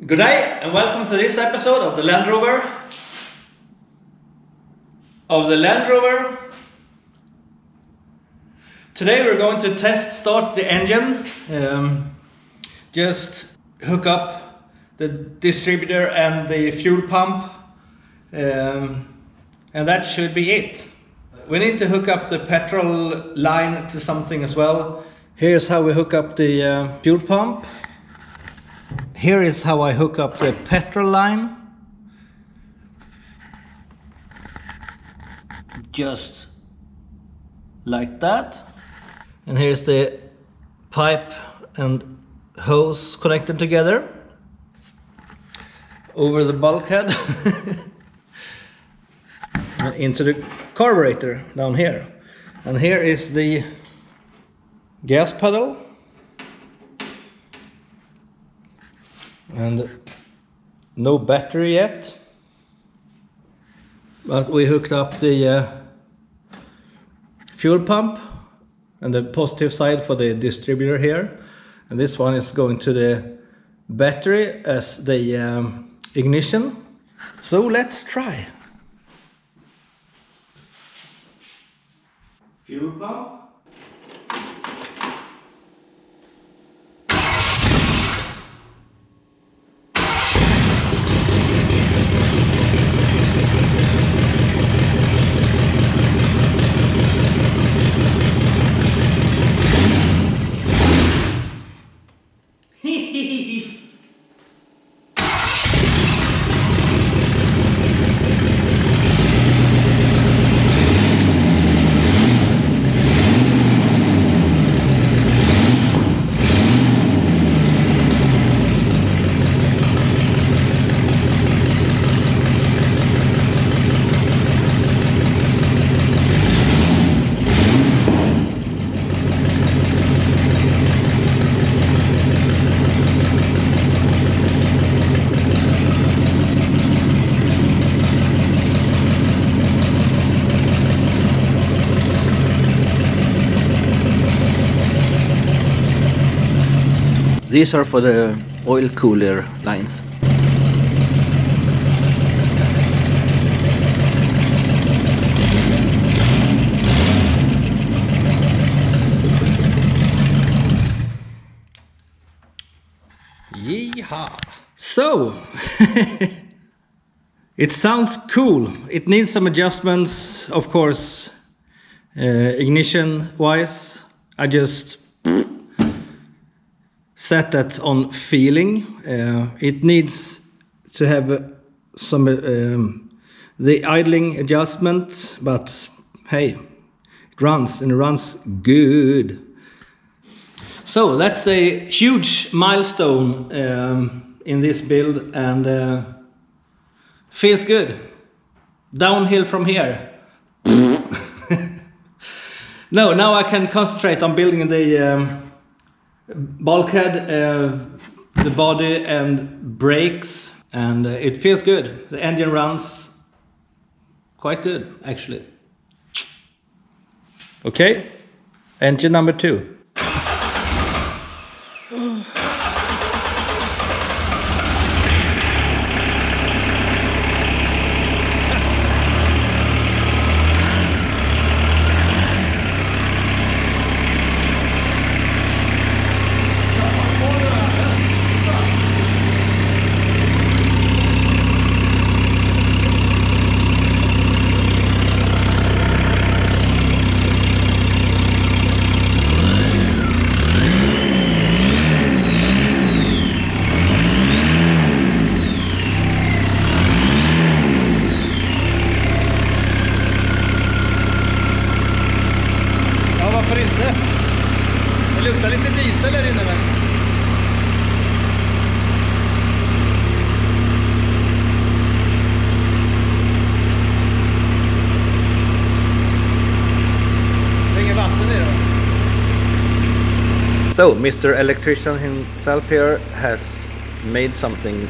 Good day and welcome to this episode of the Land Rover. Today we're going to start the engine. Just hook up the distributor and the fuel pump, and that should be it. We need to hook up the petrol line to something as well. Here's how we hook up the fuel pump. Here is how I hook up the petrol line. Just like that. And here's the pipe and hose connected together over the bulkhead and into the carburetor down here. And here is the gas pedal. And no battery yet, but we hooked up the fuel pump and the positive side for the distributor here, and this one is going to the battery as the ignition. So let's try. Fuel pump. These are for the oil cooler lines. Yeehaw! So, it sounds cool. It needs some adjustments, of course, ignition wise. I just set that on feeling. It needs to have some the idling adjustment, but hey, it runs and it runs good. So that's a huge milestone in this build, and feels good. Downhill from here. No, now I can concentrate on building the bulkhead, the body and brakes, and it feels good. The engine runs quite good actually. Okay, engine number 2. Varför inte? Det luktar lite diesel där inne men. Det är inget vatten i det. So, Mr. Electrician himself here has made something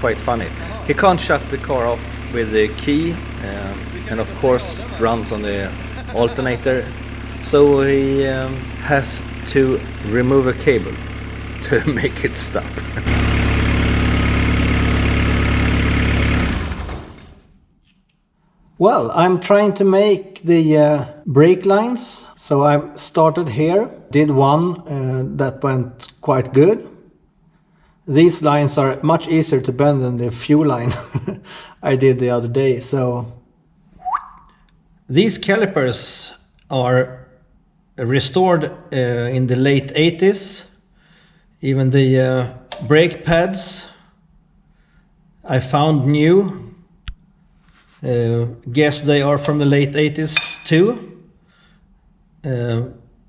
quite funny. He can't shut the car off with the key, and of course it runs on the alternator. So he has to remove a cable to make it stop. Well, I'm trying to make the brake lines. So I started here, did one that went quite good. These lines are much easier to bend than the fuel line I did the other day. So these calipers are restored in the late 80s. Even the brake pads I found new. Guess they are from the late 80s too.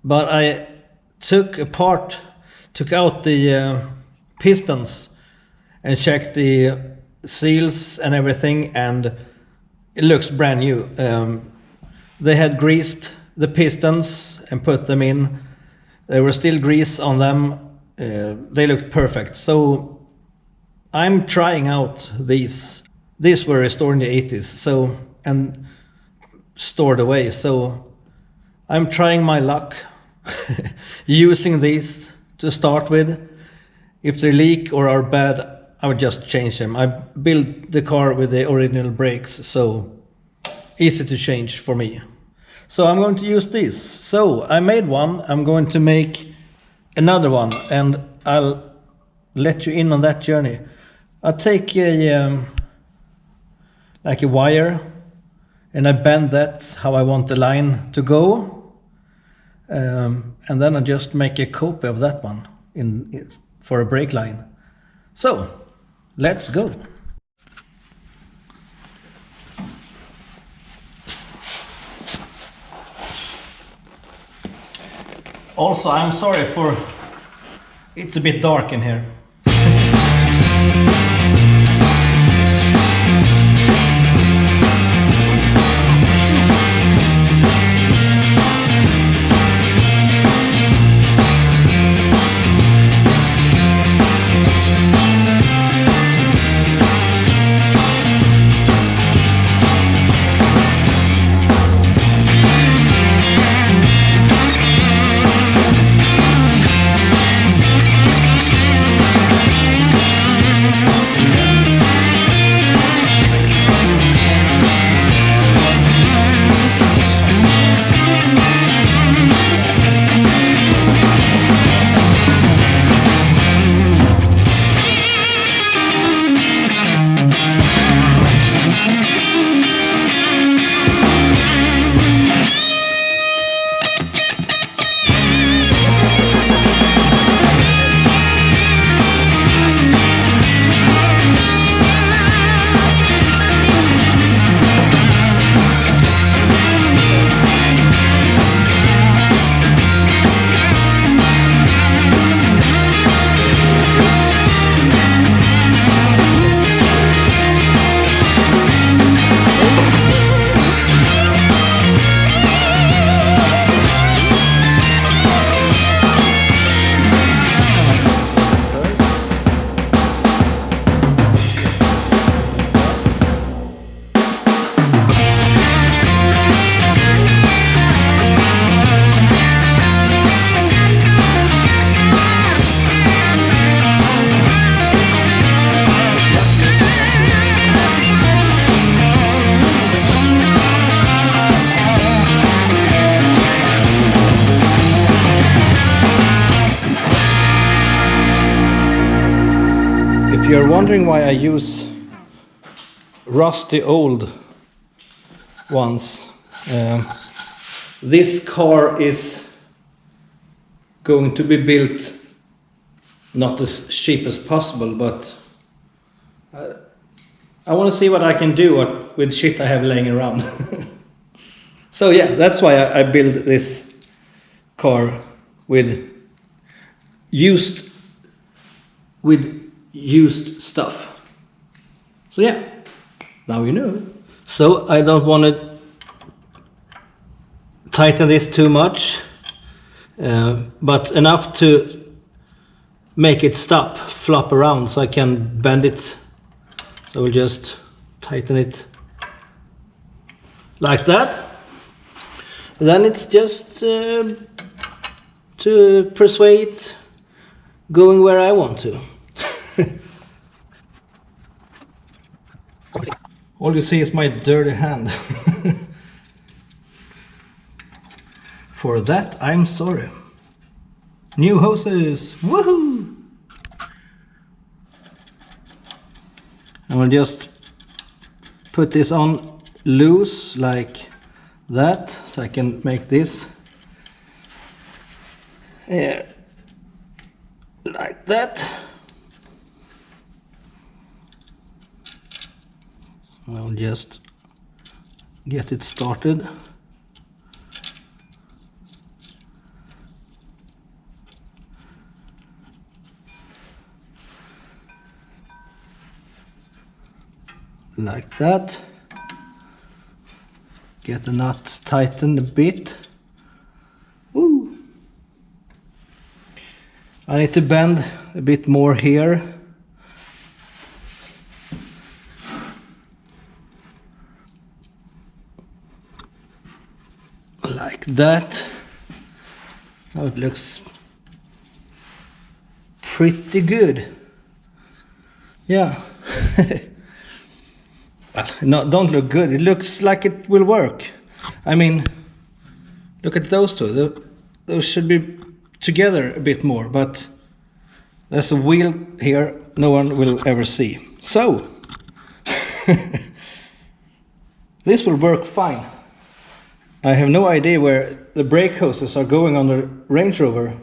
But I took out the pistons and checked the seals and everything, and it looks brand new. They had greased the pistons and put them in. There was still grease on them. They looked perfect. So I'm trying out these. These were restored in the 80s, and stored away. So I'm trying my luck using these to start with. If they leak or are bad, I would just change them. I built the car with the original brakes, so easy to change for me. So I'm going to use these. So I made one, I'm going to make another one, and I'll let you in on that journey. I'll take like a wire, and I bend that how I want the line to go, and then I just make a copy of that one for a brake line. So let's go. Also, I'm sorry for it's a bit dark in here. If you're wondering why I use rusty old ones, this car is going to be built not as cheap as possible, but I want to see what I can do with shit I have laying around. So yeah, that's why I build this car with used stuff. So yeah, now you know. So I don't want to tighten this too much, but enough to make it flop around, so I can bend it. So we'll just tighten it like that. Then it's just to persuade going where I want to. All you see is my dirty hand. For that, I'm sorry. New hoses! Woohoo! I will just put this on loose like that, so I can make this like that. I'll just get it started. Like that. Get the nut tightened a bit. Ooh. I need to bend a bit more here. Like that. Now it looks pretty good. Yeah. Well, no, don't look good. It looks like it will work. I mean, look at those two. Those should be together a bit more, but there's a wheel here no one will ever see. So, this will work fine. I have no idea where the brake hoses are going on the Range Rover.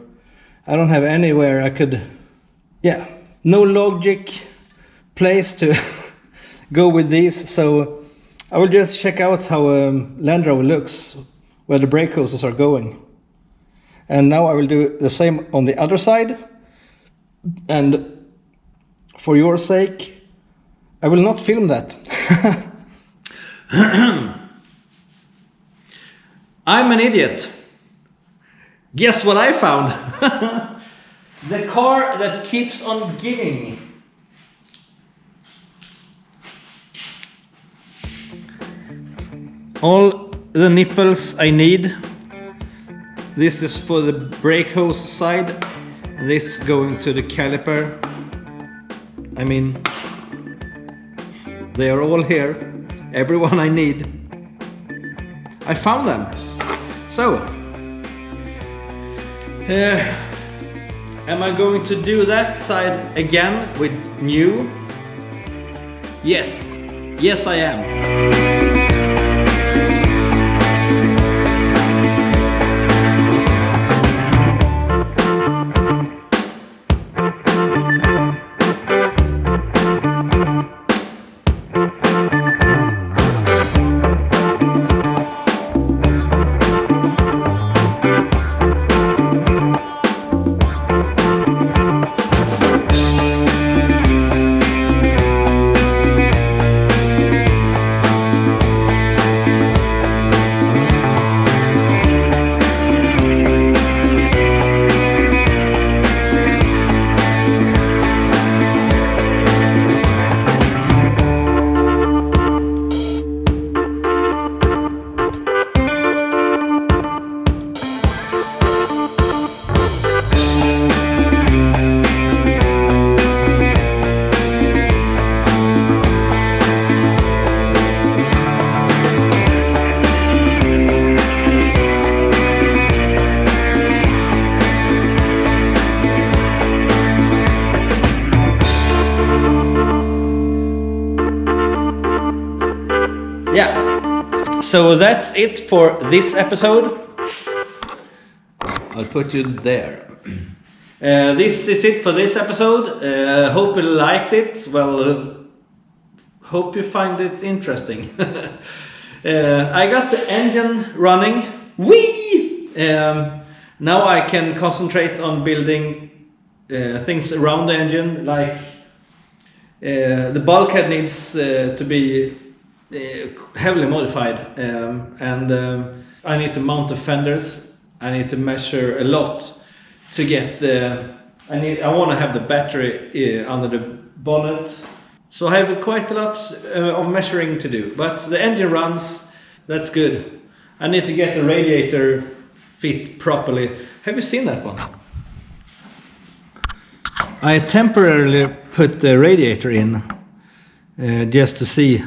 I don't have anywhere I could... Yeah, no logic place to go with these, so I will just check out how Land Rover looks, where the brake hoses are going. And now I will do the same on the other side. And for your sake, I will not film that. I'm an idiot. Guess what I found? The car that keeps on giving. All the nipples I need. This is for the brake hose side. And this is going to the caliper. I mean, they are all here. Everyone I need. I found them. So, am I going to do that side again with new? Yes. Yes, I am. Yeah, so that's it for this episode. I'll put you there. This is it for this episode. Hope you liked it. Well, hope you find it interesting. I got the engine running. Whee! Now I can concentrate on building things around the engine, like the bulkhead needs to be heavily modified, and I need to mount the fenders. I need to measure a lot to get I want to have the battery under the bonnet, so I have quite a lot of measuring to do, but the engine runs. That's good. I need to get the radiator fit properly. Have you seen that one? I temporarily put the radiator in just to see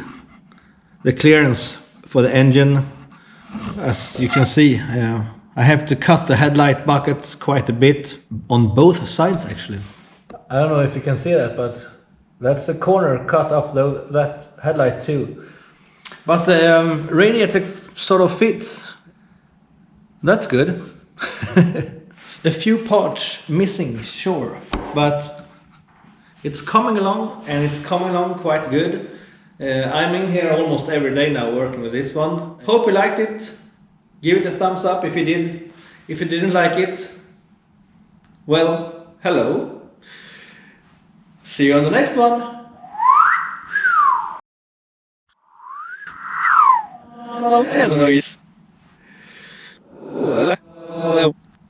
the clearance for the engine. As you can see, I have to cut the headlight buckets quite a bit on both sides actually. I don't know if you can see that, but that's the corner cut off that headlight too. But the radiator sort of fits. That's good. A few parts missing, sure, but it's coming along, and it's coming along quite good. I'm in here almost every day now working with this one. Hope you liked it. Give it a thumbs up if you did. If you didn't like it, well, hello. See you on the next one. Noise.